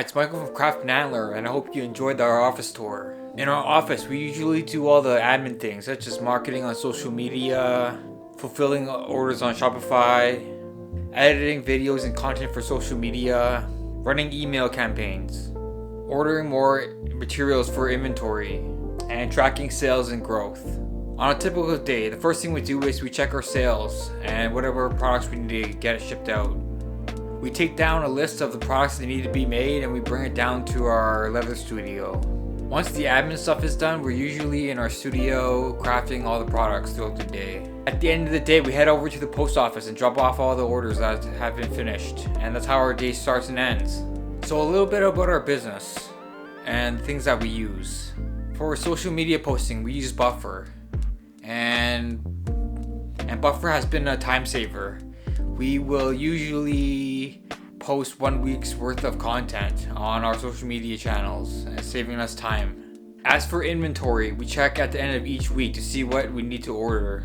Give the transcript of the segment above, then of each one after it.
it's Michael from Craft and Antler, and I hope you enjoyed our office tour. In our office, we usually do all the admin things, such as marketing on social media, fulfilling orders on Shopify, editing videos and content for social media, running email campaigns, ordering more materials for inventory, and tracking sales and growth. On a typical day, the first thing we do is we check our sales and whatever products we need to get shipped out. We take down a list of the products that need to be made and we bring it down to our leather studio. Once the admin stuff is done, we're usually in our studio crafting all the products throughout the day. At the end of the day, we head over to the post office and drop off all the orders that have been finished. And that's how our day starts and ends. So a little bit about our business and things that we use. For social media posting, we use Buffer. And Buffer has been a time saver. We will usually post 1 week's worth of content on our social media channels, saving us time. As for inventory, we check at the end of each week to see what we need to order.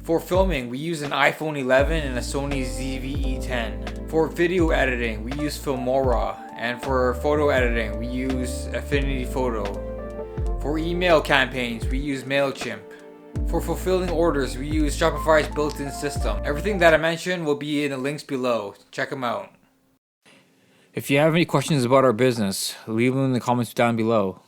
For filming, we use an iPhone 11 and a Sony ZV-E10. For video editing, we use Filmora, and for photo editing, we use Affinity Photo. For email campaigns, we use MailChimp. For fulfilling orders, we use Shopify's built-in system. Everything that I mentioned will be in the links below. Check them out. If you have any questions about our business, leave them in the comments down below.